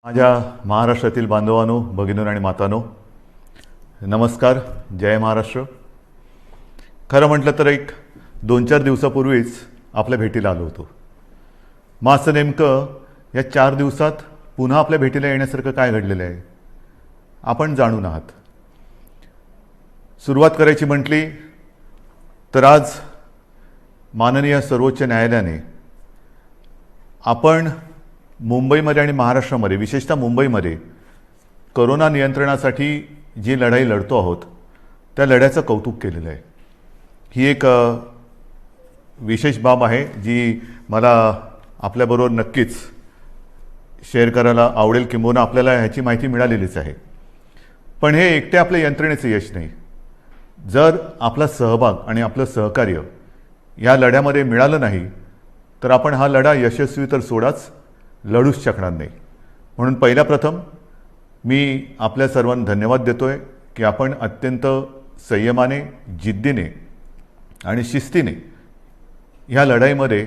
माझ्या महाराष्ट्रातील बांधवांनो, भगिनींनो आणि मातांनो, नमस्कार. जय महाराष्ट्र. खरं म्हटलं तर एक 2-4 दिवसापूर्वीच आपल्या भेटीला आलो होतो. मग असं नेमकं या 4 दिवसात पुन्हा आपल्या भेटीला येण्यासारखं काय घडलेलं आहे आपण जाणून आहात. सुरुवात करायची म्हटली तर आज माननीय सर्वोच्च न्यायालयाने आपण मुंबईमध्ये आणि महाराष्ट्रामध्ये, विशेषतः मुंबईमध्ये कोरोना नियंत्रणासाठी जी लढाई लढतो आहोत त्या लढ्याचं कौतुक केलेलं आहे. ही एक विशेष बाब आहे जी मला आपल्याबरोबर नक्कीच शेअर करायला आवडेल, किंबहुना आपल्याला ह्याची माहिती मिळालेलीच आहे. पण हे एकटे आपल्या यंत्रणेचं यश नाही. जर आपला सहभाग आणि आपलं सहकार्य या लढ्यामध्ये मिळालं नाही तर आपण हा लढा यशस्वी तर सोडाच, लढूच शकणार नाही. म्हणून पहिल्या प्रथम मी आपल्या सर्वांना धन्यवाद देतोय की आपण अत्यंत संयमाने, जिद्दीने आणि शिस्तीने ह्या लढाईमध्ये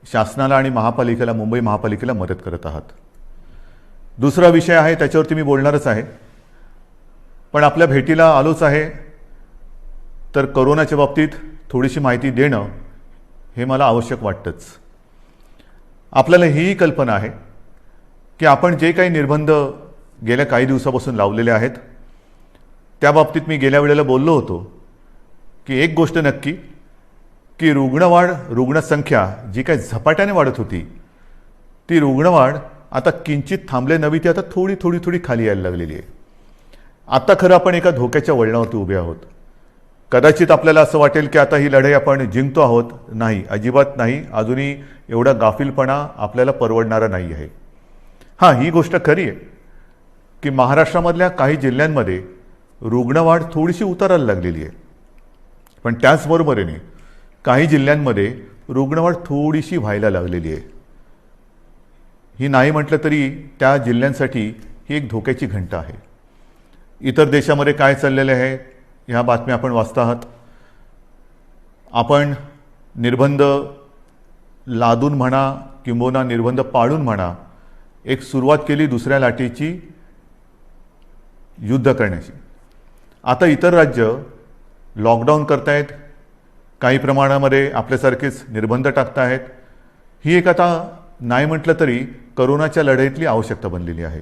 शासनाला आणि महापालिकेला, मुंबई महापालिकेला मदत करत आहात. दुसरा विषय आहे, त्याच्यावरती मी बोलणारच आहे. पण आपल्या भेटीला आलोच आहे तर कोरोनाच्या बाबतीत थोडीशी माहिती देणं हे मला आवश्यक वाटतंच. आपल्याला ही कल्पना आहे की आपण जे काही निर्बंध गेल्या काही दिवसापासून लावलेले आहेत त्या बाबतीत मी गेल्या वेळेला बोललो होतो की एक गोष्ट नक्की की रुग्णसंख्या जी काही झपाट्याने वाढत होती ती रुग्णवाढ आता किंचित थांबले नव्हे, ती आता थोडी खाली यायला लागलेली आहे. आता खरं आपण एका धोक्याच्या वळणावरती उभे आहोत. कदाचित आपल्याला असं वाटेल की आता ही लढाई आपण जिंकतो आहोत. नाही, अजिबात नाही. अजूनही एवढा गाफीलपणा आपल्याला परवडणारा नाही आहे. हां, ही गोष्ट खरी आहे की महाराष्ट्रामधल्या काही जिल्ह्यांमध्ये रुग्णवाढ थोडीशी उतरायला लागलेली आहे. पण त्याचबरोबरीने काही जिल्ह्यांमध्ये रुग्णवाढ थोडीशी व्हायला लागलेली आहे. ही नाही म्हटलं तरी त्या जिल्ह्यांसाठी ही एक धोक्याची घंटा आहे. इतर देशामध्ये काय चाललेले आहे ह्या बातम्या आपण वाचता आहात. आपण निर्बंध लादून म्हणा किंबहुना निर्बंध पाळून म्हणा, एक सुरुवात केली दुसऱ्या लाटेची युद्ध करण्याची. आता इतर राज्य लॉकडाऊन करतायत, काही प्रमाणामध्ये आपल्यासारखेच निर्बंध टाकतायत. ही एक आता नाही म्हटलं तरी कोरोनाच्या लढाईतली आवश्यकता बनलेली आहे.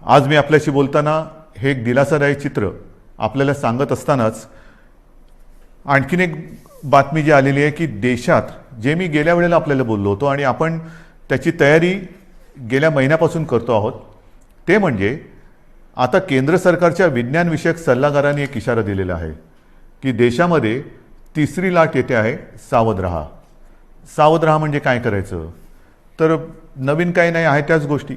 आज मी आपल्याशी बोलताना हे एक दिलासादायी चित्र आपल्याला सांगत असतानाच आणखीन एक बातमी जी आलेली आहे की देशात, जे मी गेल्या वेळेला आपल्याला बोललो होतो आणि आपण त्याची तयारी गेल्या महिन्यापासून करतो आहोत, ते म्हणजे आता केंद्र सरकारच्या विज्ञानविषयक सल्लागारांनी एक इशारा दिलेला आहे की देशामध्ये तिसरी लाट येते आहे, सावध राहा. सावध राहा म्हणजे काय करायचं तर नवीन काही नाही आहे, त्याच गोष्टी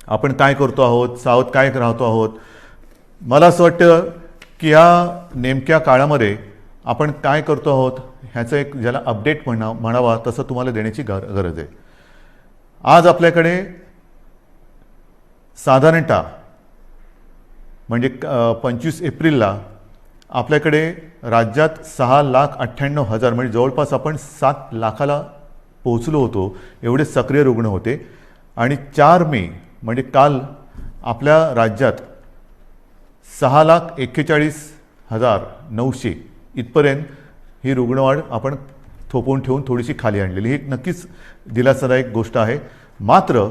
आपण काय करतो आहोत, सावध काय राहतो आहोत. मला असं वाटतं की ह्या नेमक्या काळामध्ये आपण काय करतो आहोत ह्याचं एक, ज्याला अपडेट म्हणावा तसं तुम्हाला देण्याची गरज आहे. आज आपल्याकडे साधारणतः म्हणजे 25 एप्रिलला आपल्याकडे राज्यात 6,98,000 म्हणजे जवळपास आपण 7 लाखाला पोहोचलो होतो, एवढे सक्रिय रुग्ण होते. आणि 4 मे म्हणजे काल आपल्या राज्यात 6,41,900 इथपर्यंत ही रुग्णवाढ आपण थोपवून ठेवून थोडीशी खाली आणलेली. ही नक्कीच दिलासादायक गोष्ट आहे. मात्र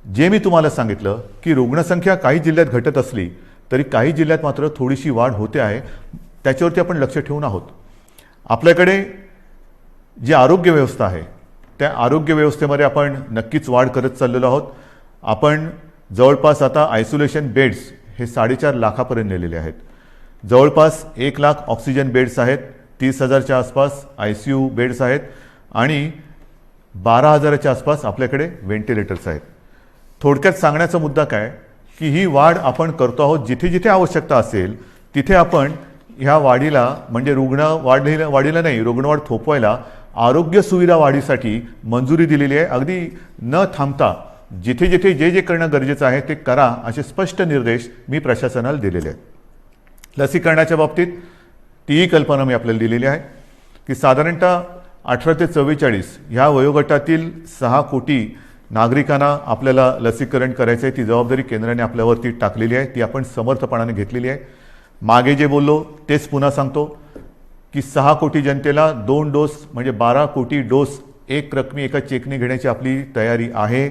जे मी तुम्हाला सांगितलं की रुग्णसंख्या काही जिल्ह्यात घटत असली तरी काही जिल्ह्यात मात्र थोडीशी वाढ होते आहे, त्याच्यावरती आपण लक्ष ठेवून आहोत. आपल्याकडे जी आरोग्य व्यवस्था आहे त्या आरोग्य व्यवस्थेमध्ये आपण नक्कीच वाढ करत चाललेलो आहोत. आपण जवळपास आता आयसोलेशन बेड्स हे 4.5 लाखापर्यंत नेलेले आहेत. जवळपास 1 लाख ऑक्सिजन बेड्स आहेत, 30,000च्या आसपास ICU बेड्स आहेत आणि 12,000च्या आसपास आपल्याकडे व्हेंटिलेटर्स आहेत. थोडक्यात सांगण्याचा मुद्दा काय की ही वाढ आपण करतो आहोत. जिथे जिथे आवश्यकता असेल तिथे आपण ह्या वाढीला, म्हणजे वाढीला नाही, रुग्णवाढ थोपवायला आरोग्य सुविधा वाढीसाठी मंजुरी दिलेली आहे. अगदी न थांबता जिथे जिथे जे जे करणं गरजेचं आहे ते करा, असे स्पष्ट निर्देश मी प्रशासनाला दिलेले आहेत. लसीकरणाच्या बाबतीत तीही कल्पना मी आपल्याला दिलेली आहे की साधारणतः 18 ते 44 ह्या वयोगटातील 6 नागरिकांना आपल्याला लसीकरण करायचं आहे, ती जबाबदारी केंद्राने आपल्यावरती टाकलेली आहे, ती आपण समर्थपणाने घेतलेली आहे. मागे जे बोललो तेच पुन्हा सांगतो की 6 कोटी जनतेला 2 डोस म्हणजे 12 कोटी डोस एक रकमी एका चेकने घेण्याची आपली तयारी आहे.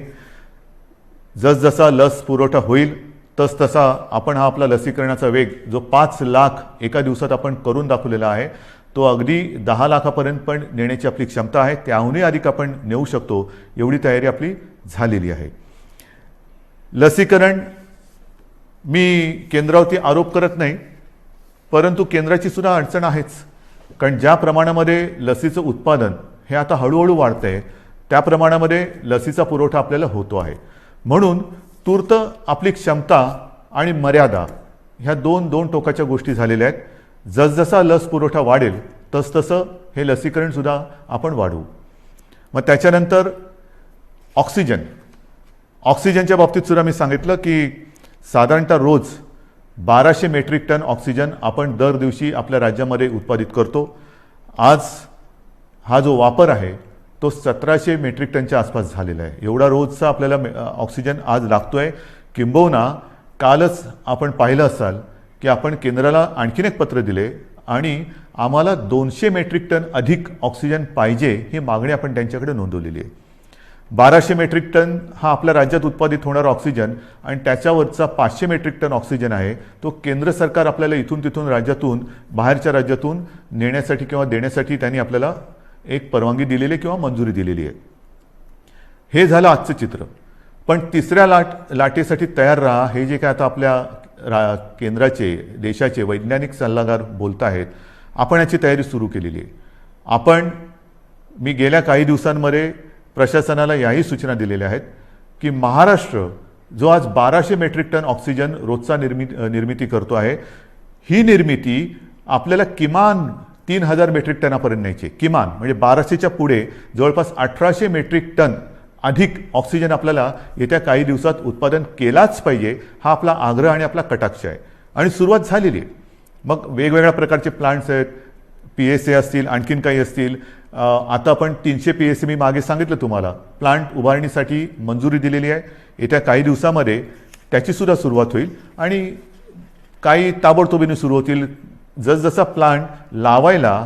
जसजसा लस पुरवठा होईल तसतसा आपण हा आपला लसीकरणाचा वेग जो 5 लाख एका दिवसात आपण करून दाखवलेला आहे तो अगदी 10 लाखापर्यंत पण नेण्याची आपली क्षमता आहे. त्याहूनही अधिक आपण नेऊ शकतो एवढी तयारी आपली झालेली आहे. लसीकरण मी केंद्रावरती आरोप करत नाही, परंतु केंद्राची सुद्धा अडचण आहेच. कारण ज्या प्रमाणामध्ये लसीचं उत्पादन हे आता हळूहळू वाढतंय त्या प्रमाणामध्ये लसीचा पुरवठा आपल्याला होतो आहे. म्हणून तूर्त आपली क्षमता आणि मर्यादा ह्या दोन टोकाच्या गोष्टी झालेल्या आहेत. जसजसा लस पुरवठा वाढेल तसतसं हे लसीकरण सुद्धा आपण वाढवू. मग त्याच्यानंतर ऑक्सिजनच्या बाबतीत सुद्धा मी सांगितलं की साधारणतः रोज 1200 मेट्रिक टन ऑक्सिजन आपण दर दिवशी आपल्या राज्यामध्ये उत्पादित करतो. आज हा जो वापर आहे तो 1700 मेट्रिक टनच्या आसपास झालेला आहे. एवढा रोजचा आपल्याला ऑक्सिजन आज लागतोय. किंबहुना कालच आपण पाहिलं असाल की आपण केंद्राला आणखीन एक पत्र दिले आणि आम्हाला 200 मेट्रिक टन अधिक ऑक्सिजन पाहिजे ही मागणी आपण त्यांच्याकडे नोंदवलेली आहे. 1200 मेट्रिक टन हा आपल्या राज्यात उत्पादित होणारा ऑक्सिजन आणि त्याच्यावरचा 500 मेट्रिक टन ऑक्सिजन आहे तो केंद्र सरकार आपल्याला इथून तिथून राज्यातून बाहेरच्या राज्यातून नेण्यासाठी किंवा देण्यासाठी त्यांनी आपल्याला एक परवानगी दिलेली आहे किंवा मंजुरी दिलेली आहे. हे झालं आजचं चित्र. पण तिसऱ्या लाटेसाठी तयार राहा हे जे काय आता आपल्या केंद्राचे देशाचे वैज्ञानिक सल्लागार बोलत आहेत, आपण याची तयारी सुरू केलेली आहे. मी गेल्या काही दिवसांमध्ये प्रशासनाला याही सूचना दिलेल्या आहेत की महाराष्ट्र जो आज 1200 मेट्रिक टन ऑक्सिजन रोजचा निर्मिती करतो आहे, ही निर्मिती आपल्याला किमान 3000 मेट्रिक टनापर्यंत न्यायची. किमान म्हणजे 1200च्या पुढे जवळपास 1800 मेट्रिक टन अधिक ऑक्सिजन आपल्याला येत्या काही दिवसात उत्पादन केलाच पाहिजे, हा आपला आग्रह आणि आपला कटाक्ष आहे. आणि सुरुवात झालेली आहे. मग वेगवेगळ्या प्रकारचे प्लांट्स आहेत, PSA असतील, आणखीन काही असतील. आता आपण 300 PSA मी मागे सांगितलं तुम्हाला प्लांट उभारणीसाठी मंजुरी दिलेली आहे. येत्या काही दिवसामध्ये त्याची सुद्धा सुरुवात होईल आणि काही ताबडतोबीने सुरू होतील. जसजसा प्लांट लावायला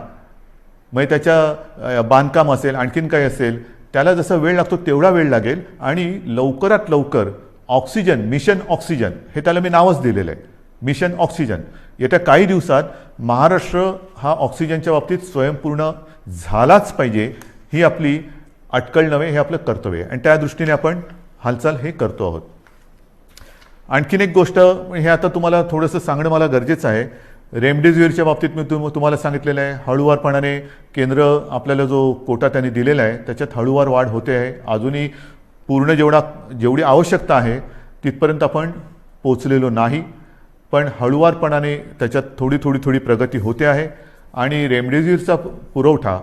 म्हणजे त्याच्या बांधकाम असेल आणखीन काही असेल त्याला जसा वेळ लागतो तेवढा वेळ लागेल आणि लवकरात लवकर ऑक्सिजन मिशन ऑक्सिजन हे त्याला मी नावच दिलेलं आहे, मिशन ऑक्सिजन. येत्या काही दिवसात महाराष्ट्र हा ऑक्सिजनच्या बाबतीत स्वयंपूर्ण झालाच पाहिजे, ही आपली अटकळ नव्हे, हे आपलं कर्तव्य आहे आणि त्या दृष्टीने आपण हालचाल हे करतो आहोत. आणखीन एक गोष्ट हे आता तुम्हाला थोडंसं सांगणं मला गरजेचं आहे. रेमडेसिवीरच्या बाबतीत मी तुम्हाला सांगितलेलं आहे, हळूवारपणाने केंद्र आपल्याला जो कोटा त्यांनी दिलेला आहे त्याच्यात हळूवार वाढ होते आहे. अजूनही पूर्ण जेवढी आवश्यकता आहे तिथपर्यंत आपण पोचलेलो नाही, पण हळूवारपणाने त्याच्यात थोडी प्रगती होते आहे. आणि रेमडेसिवीरचा पुरवठा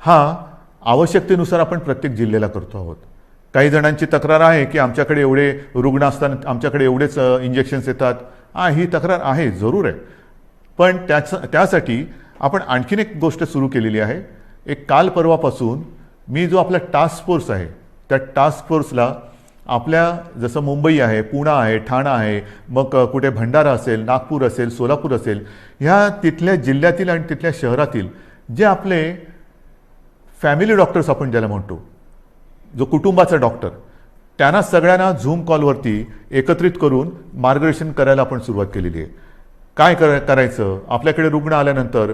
हा आवश्यकतेनुसार आपण प्रत्येक जिल्ह्याला करतो आहोत. काही जणांची तक्रार आहे की आमच्याकडे एवढे रुग्ण असताना आमच्याकडे एवढेच इंजेक्शन्स येतात. ही तक्रार आहे, जरूर आहे. पण त्यासाठी आपण आणखीन एक गोष्ट सुरू केलेली आहे. एक काल परवापासून मी जो आपला टास्क फोर्स आहे त्या टास्क फोर्सला आपल्या जसं मुंबई आहे, पुणे आहे, ठाणा आहे, मग कुठे भंडारा असेल, नागपूर असेल, सोलापूर असेल, ह्या तिथल्या जिल्ह्यातील आणि तिथल्या शहरातील जे आपले फॅमिली डॉक्टर्स आपण ज्याला म्हणतो, जो कुटुंबाचा डॉक्टर, त्यांना सगळ्यांना झूम कॉलवरती एकत्रित करून मार्गदर्शन करायला आपण सुरुवात केलेली आहे. काय करायचं, आपल्याकडे रुग्ण आल्यानंतर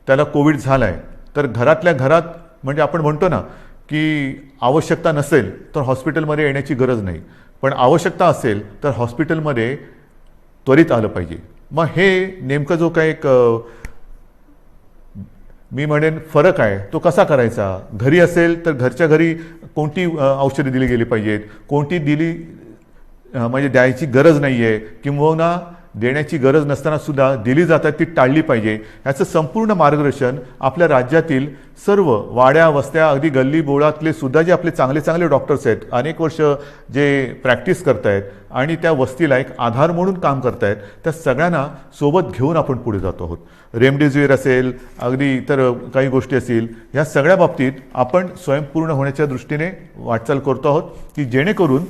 त्याला कोविड झालाय तर घरातल्या घरात म्हणजे आपण म्हणतो ना की आवश्यकता नसेल तर हॉस्पिटलमध्ये येण्याची गरज नाही, पण आवश्यकता असेल तर हॉस्पिटलमध्ये त्वरित आलं पाहिजे. मग हे नेमकं जो काही एक मी म्हणेन फरक आहे तो कसा करायचा. घरी असेल तर घरच्या घरी कोणती औषधे दिली गेली पाहिजेत, कोणती दिली म्हणजे द्यायची गरज नाही आहे, किंबहुना देण्याची गरज नसताना सुद्धा दिली जातात ती टाळली पाहिजे, याचं संपूर्ण मार्गदर्शन आपल्या राज्यातील सर्व वाड्या वस्त्या अगदी गल्ली बोळातले सुद्धा जे आपले चांगले चांगले डॉक्टर्स आहेत, अनेक वर्ष जे प्रॅक्टिस करतायत आणि त्या वस्तीला एक आधार म्हणून काम करतायत, त्या सगळ्यांना सोबत घेऊन आपण पुढे जातो आहोत. रेमडेसिवीर असेल, अगदी इतर काही गोष्टी असतील, या सगळ्या बाबतीत आपण स्वयंपूर्ण होण्याच्या दृष्टीने वाटचाल करतो आहोत की जेणेकरून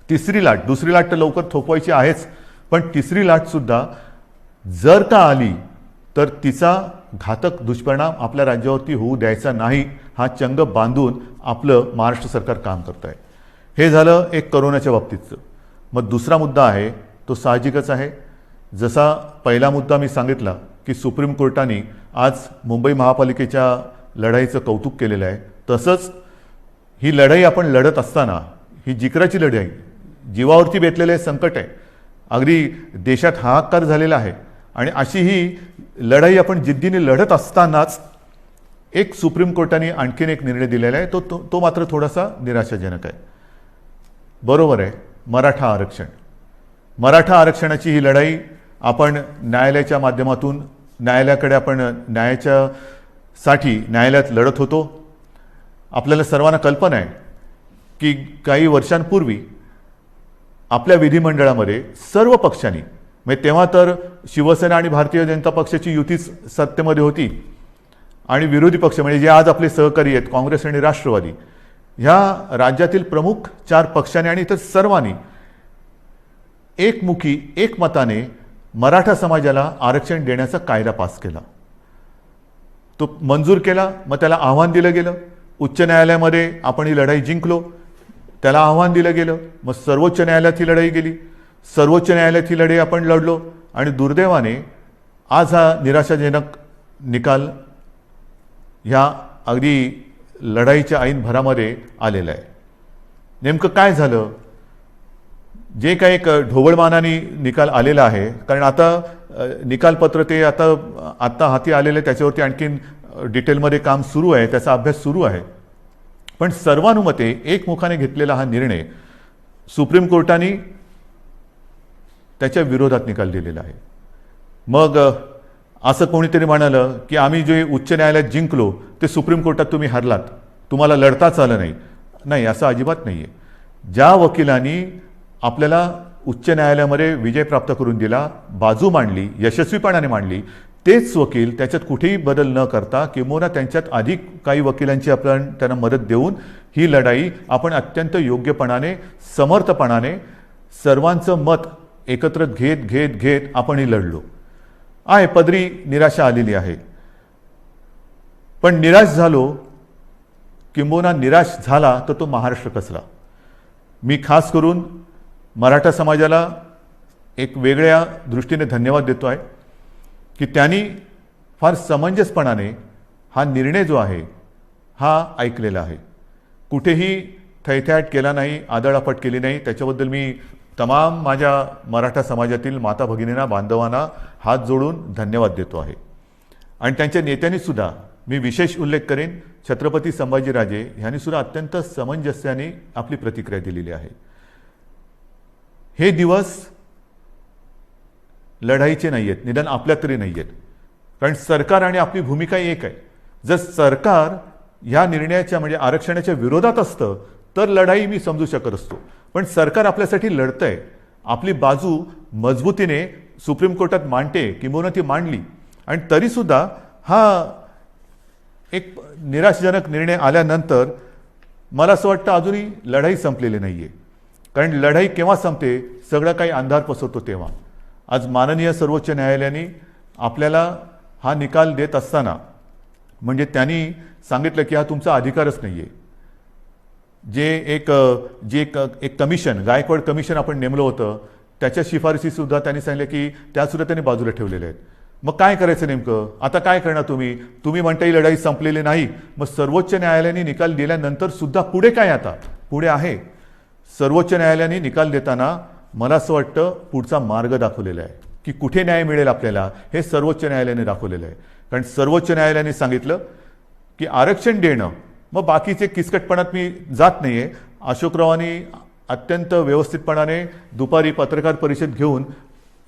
तिसरी लाट, दुसरी लाट तर लवकर थोपवायची आहेच, पण तिसरी लाटसुद्धा जर का आली तर तिचा घातक दुष्परिणाम आपल्या राज्यावरती होऊ द्यायचा नाही, हा चंग बांधून आपलं महाराष्ट्र सरकार काम करत आहे. हे झालं एक करोनाच्या बाबतीतचं. मग दुसरा मुद्दा आहे तो साहजिकच आहे. जसा पहिला मुद्दा मी सांगितला की सुप्रीम कोर्टाने आज मुंबई महापालिकेच्या लढाईचं कौतुक केलेलं आहे, तसंच ही लढाई आपण लढत असताना ही जिकराची लढाई, जीवावरती बेतलेले संकट आहे, अगदी देशात हाहाकार झालेला आहे, आणि अशी ही लढाई आपण जिद्दीने लढत असतानाच एक सुप्रीम कोर्टाने आणखीन एक निर्णय दिलेला आहे, तो मात्र थोडासा निराशाजनक आहे. बरोबर आहे, मराठा आरक्षण. मराठा आरक्षणाची ही लढाई आपण न्यायालयाच्या माध्यमातून न्यायालयाकडे आपण न्यायालयात लढत होतो. आपल्याला सर्वांना कल्पना आहे की काही वर्षांपूर्वी आपल्या विधिमंडळामध्ये सर्व पक्षांनी, म्हणजे तेव्हा तर शिवसेना आणि भारतीय जनता पक्षाची युतीच सत्तेमध्ये होती, आणि विरोधी पक्ष म्हणजे जे आज आपले सहकारी आहेत काँग्रेस आणि राष्ट्रवादी, ह्या राज्यातील प्रमुख 4 पक्षांनी आणि इतर सर्वांनी एकमुखी एकमताने मराठा समाजाला आरक्षण देण्याचा कायदा पास केला. तो मंजूर केला, मग त्याला आव्हान दिलं गेलं. उच्च न्यायालयामध्ये आपण ही लढाई जिंकलो, त्याला आव्हान दिलं गेलं, मग सर्वोच्च न्यायालयात ही लढाई गेली, सर्वोच्च न्यायालयात ही लढाई आपण लढलो, आणि दुर्दैवाने आज हा निराशाजनक निकाल ह्या अगदी लढाईच्या ऐन भरामध्ये आलेला आहे. नेमकं काय झालं? जे काही एक ढोबळमानाने निकाल आलेला आहे, कारण आता निकालपत्र ते आता हाती आलेलं आहे, त्याच्यावरती आणखीन डिटेलमध्ये काम सुरू आहे, त्याचा अभ्यास सुरू आहे. पण सर्वानुमते एकमुखाने घेतलेला हा निर्णय सुप्रीम कोर्टाने त्याच्या विरोधात निकाल दिलेला आहे. मग असं कोणीतरी म्हणालं की आम्ही जे उच्च न्यायालयात जिंकलो ते सुप्रीम कोर्टात तुम्ही हरलात, तुम्हाला लढताच आलं नाही. नाही, असं अजिबात नाही आहे. ज्या वकिलांनी आपल्याला उच्च न्यायालयामध्ये विजय प्राप्त करून दिला, बाजू मांडली, यशस्वीपणाने मांडली, तेच वकील त्याच्यात कुठेही बदल न करता किंवा त्यांच्यात अधिक काही वकिलांची आपण त्यांना मदत देऊन ही लढाई आपण अत्यंत योग्यपणाने, समर्थपणाने सर्वांचं मत एकत्र घेत आपण ही लढलो आहे. पदरी निराशा आलेली आहे, पण निराश झालो किंबहुना निराश झाला तर तो महाराष्ट्र कसला. मी खास करून मराठा समाजाला एक वेगळ्या दृष्टीने धन्यवाद देतो आहे की त्यांनी फार समंजसपणाने हा निर्णय जो आहे हा ऐकलेला आहे. कुठेही थैथयाट केला नाही, आदळआपट केली नाही. त्याच्याबद्दल मी तमाम माझ्या मराठा समाजातील माता भगिनींना, बांधवांना हात जोडून धन्यवाद देतो आहे. आणि त्यांच्या नेत्यांनी सुद्धा मी विशेष उल्लेख करेन, छत्रपती संभाजीराजे यांनी सुद्धा अत्यंत समंजस्याने आपली प्रतिक्रिया दिलेली आहे. हे दिवस लढाईचे नाही आहेत, निदान आपल्या तरी नाही आहेत, कारण सरकार आणि आपली भूमिका एक आहे. जर सरकार ह्या निर्णयाच्या म्हणजे आरक्षणाच्या विरोधात असतं तर लढाई मी समजू शकत असतो, पण सरकार आपल्यासाठी लढतंय, आपली बाजू मजबूतीने सुप्रीम कोर्टात मांडते किंबहुना ती मांडली, आणि तरीसुद्धा हा एक निराशाजनक निर्णय आल्यानंतर मला असं वाटतं अजूनही लढाई संपलेली नाही आहे. कारण लढाई केव्हा संपते? सगळं काही अंधार पसरतो तेव्हा. आज माननीय सर्वोच्च न्यायालयाने आपल्याला हा निकाल देत असताना म्हणजे त्यांनी सांगितलं की हा तुमचा अधिकारच नाही आहे. जे एक कमिशन, गायकवाड कमिशन आपण नेमलं होतं, त्याच्या शिफारशीसुद्धा त्यांनी सांगितलं की त्यासुद्धा त्यांनी बाजूला ठेवलेल्या आहेत. मग काय करायचं नेमकं? आता काय करणार तुम्ही म्हणता ही लढाई संपलेली नाही. मग सर्वोच्च न्यायालयाने निकाल दिल्यानंतर सुद्धा पुढे काय? आता पुढे आहे. सर्वोच्च न्यायालयाने निकाल देताना मला असं वाटतं पुढचा मार्ग दाखवलेला आहे की कुठे न्याय मिळेल आपल्याला, हे सर्वोच्च न्यायालयाने दाखवलेलं आहे. कारण सर्वोच्च न्यायालयाने सांगितलं की आरक्षण देणं, मग बाकीचे किचकटपणात मी जात नाही आहे. अशोकरावांनी अत्यंत व्यवस्थितपणाने दुपारी पत्रकार परिषद घेऊन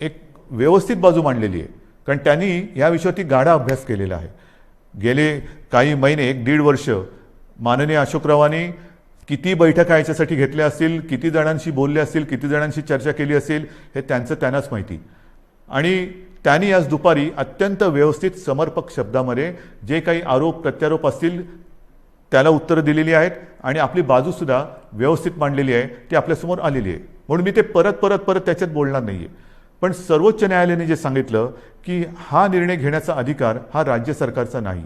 एक व्यवस्थित बाजू मांडलेली आहे, कारण त्यांनी या विषयावरती गाढा अभ्यास केलेला आहे. गेले काही महिने 1-1.5 वर्ष माननीय अशोकरावांनी किती बैठका याच्यासाठी घेतल्या असतील, किती जणांशी बोलले असतील, किती जणांशी चर्चा केली असेल, हे त्यांनाच माहिती. आणि त्यांनी आज दुपारी अत्यंत व्यवस्थित समर्पक शब्दामध्ये जे काही आरोप प्रत्यारोप असतील त्याला उत्तरं दिलेली आहेत आणि आपली बाजूसुद्धा व्यवस्थित मांडलेली आहे, ती आपल्यासमोर आलेली आहे. म्हणून मी ते परत त्याच्यात बोलणार नाही आहे. पण सर्वोच्च न्यायालयाने जे सांगितलं की हा निर्णय घेण्याचा अधिकार हा राज्य सरकारचा नाही,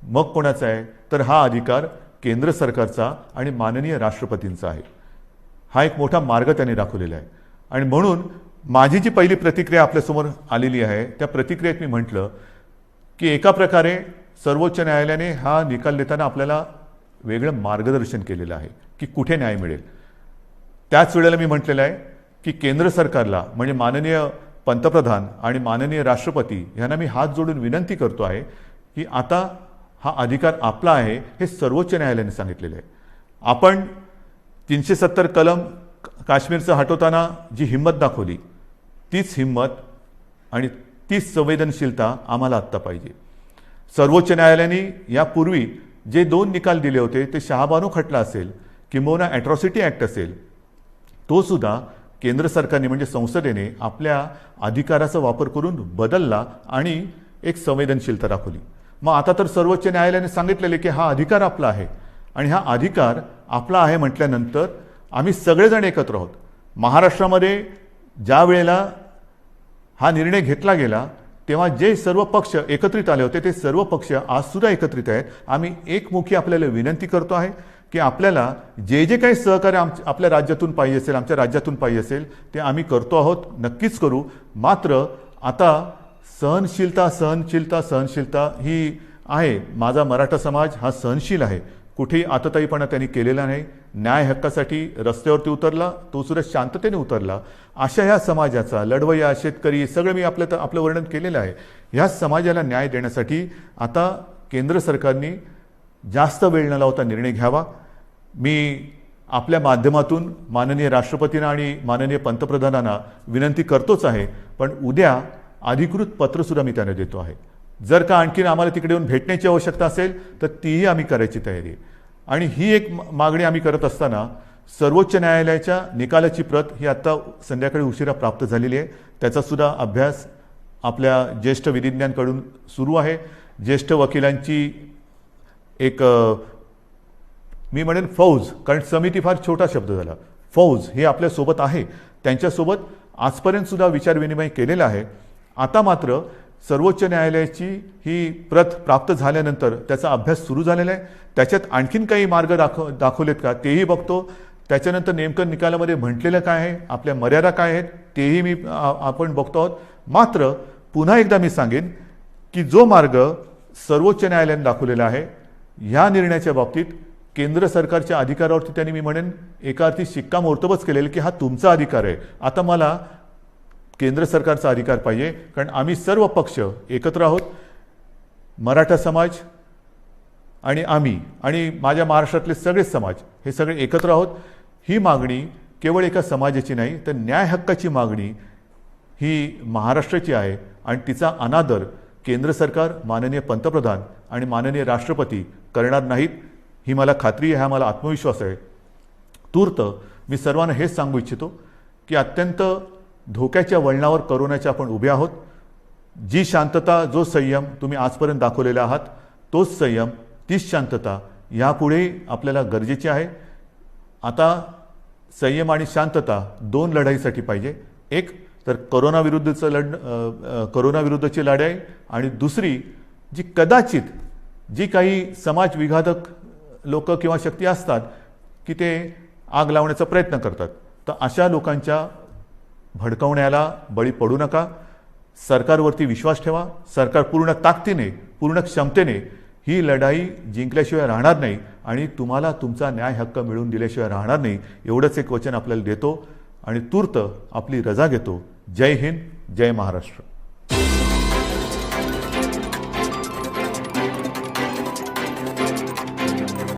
मग कोणाचा आहे, तर हा अधिकार केंद्र सरकारचा आणि माननीय राष्ट्रपतींचा आहे. हा एक मोठा मार्ग त्यांनी दाखवलेला आहे. आणि म्हणून माझी जी पहिली प्रतिक्रिया आपल्यासमोर आलेली आहे, त्या प्रतिक्रियेत मी म्हटलं की एका प्रकारे सर्वोच्च न्यायालयाने हा निकाल देताना आपल्याला वेगळं मार्गदर्शन केलेलं आहे की कुठे न्याय मिळेल. त्याच वेळेला मी म्हटलेलं आहे की केंद्र सरकारला, म्हणजे माननीय पंतप्रधान आणि माननीय राष्ट्रपती यांना मी हात जोडून विनंती करतो आहे की आता हा अधिकार आपला आहे, हे सर्वोच्च न्यायालयाने सांगितलेलं आहे. आपण 370 कलम काश्मीरचं हटवताना जी हिंमत दाखवली, तीच हिंमत आणि तीच संवेदनशीलता आम्हाला आत्ता पाहिजे. सर्वोच्च न्यायालयाने यापूर्वी जे 2 निकाल दिले होते, ते शहाबानो खटला असेल किंबहुना ॲट्रॉसिटी ॲक्ट असेल, तो सुद्धा केंद्र सरकारने म्हणजे संसदेने आपल्या अधिकाराचा वापर करून बदलला आणि एक संवेदनशीलता दाखवली. मग आता तर सर्वोच्च न्यायालयाने सांगितलेले की हा अधिकार आपला आहे, आणि हा अधिकार आपला आहे म्हटल्यानंतर आम्ही सगळेजण एकत्र आहोत. महाराष्ट्रामध्ये ज्या वेळेला हा निर्णय घेतला गेला तेव्हा जे सर्व पक्ष एकत्रित आले होते, ते सर्व पक्ष आजसुद्धा एकत्रित आहेत. आम्ही एकमुखी आपल्याला विनंती करतो आहे की आपल्याला जे काही सहकार्य आपल्या राज्यातून पाहिजे असेल, आमच्या राज्यातून पाहिजे असेल, ते आम्ही करतो आहोत, नक्कीच करू. मात्र आता सहनशीलता ही आहे. माझा मराठा समाज हा सहनशील आहे, कुठेही आतताईपणा त्यांनी केलेला नाही. न्याय हक्कासाठी रस्त्यावरती उतरला, तो सुद्धा शांततेने उतरला. अशा ह्या समाजाचा, लढवय्या, शेतकरी, सगळं मी आपलं वर्णन केलेलं आहे. ह्या समाजाला न्याय देण्यासाठी आता केंद्र सरकारने जास्त वेळ न लावता निर्णय घ्यावा. मी आपल्या माध्यमातून माननीय राष्ट्रपतींना आणि माननीय पंतप्रधानांना विनंती करतोच आहे, पण उद्या अधिकृत पत्रसुद्धा मी त्यांना देतो आहे. जर का आणखीन आम्हाला तिकडे येऊन भेटण्याची आवश्यकता असेल तर तीही आम्ही करायची तयारी आहे. आणि ही एक मागणी आम्ही करत असताना सर्वोच्च न्यायालयाच्या निकालाची प्रत ही आत्ता संध्याकाळी उशिरा प्राप्त झालेली आहे. त्याचासुद्धा अभ्यास आपल्या ज्येष्ठ विधिज्ञांकडून सुरू आहे. ज्येष्ठ वकिलांची एक मी म्हणेन फौज, कारण समिती फार छोटा शब्द झाला, फौज हे आपल्यासोबत आहे. त्यांच्यासोबत आजपर्यंतसुद्धा विचारविनिमय केलेला आहे. आता मात्र सर्वोच्च न्यायालयाची ही प्रत प्राप्त झाल्यानंतर त्याचा अभ्यास सुरू झालेला आहे. त्याच्यात आणखीन काही मार्ग दाखवलेत का तेही बघतो. त्याच्यानंतर नेमकं निकालामध्ये म्हटलेलं काय आहे, आपल्या मर्यादा काय आहेत, तेही आपण बघतो आहोत. मात्र पुन्हा एकदा मी सांगेन की जो मार्ग सर्वोच्च न्यायालयाने दाखवलेला आहे, ह्या निर्णयाच्या बाबतीत केंद्र सरकारच्या अधिकारावरती त्यांनी मी म्हणेन एका अर्थी शिक्कामोर्तबच केलेलं की हा तुमचा अधिकार आहे. आता मला केंद्र सरकारचा अधिकार पाहिजे, कारण आम्ही सर्व पक्ष एकत्र आहोत. मराठा समाज आणि आम्ही आणि माझ्या महाराष्ट्रातले सगळे समाज हे सगळे एकत्र आहोत. ही मागणी केवळ एका समाजाची नाही, तर न्याय हक्काची मागणी ही महाराष्ट्राची आहे. आणि तिचा अनादर केंद्र सरकार, माननीय पंतप्रधान आणि माननीय राष्ट्रपती करणार नाहीत, ही मला खात्री आहे, हा मला आत्मविश्वास आहे. तूर्त मी सर्वांना हेच सांगू इच्छितो की अत्यंत धोक्याच्या वळणावर कोरोनाच्या आपण उभे आहोत. जी शांतता, जो संयम तुम्ही आजपर्यंत दाखवलेला आहात, तोच संयम, तीच शांतता यापुढे आपल्याला गरजेची आहे. आता संयम आणि शांतता 2 लढाईसाठी पाहिजे. एक तर कोरोनाविरुद्धची लढाई, आणि दुसरी जी कदाचित जी काही समाज विघातक लोक किंवा शक्ती असतात की ते आग लावण्याचा प्रयत्न करतात, तर अशा लोकांच्या भडकवण्याला बळी पडू नका. सरकारवरती विश्वास ठेवा. सरकार पूर्ण ताकदीने, पूर्ण क्षमतेने ही लढाई जिंकल्याशिवाय राहणार नाही आणि तुम्हाला तुमचा न्याय हक्क मिळवून दिल्याशिवाय राहणार नाही. एवढंच एक वचन आपल्याला देतो आणि तूर्त आपली रजा घेतो. जय हिंद, जय महाराष्ट्र.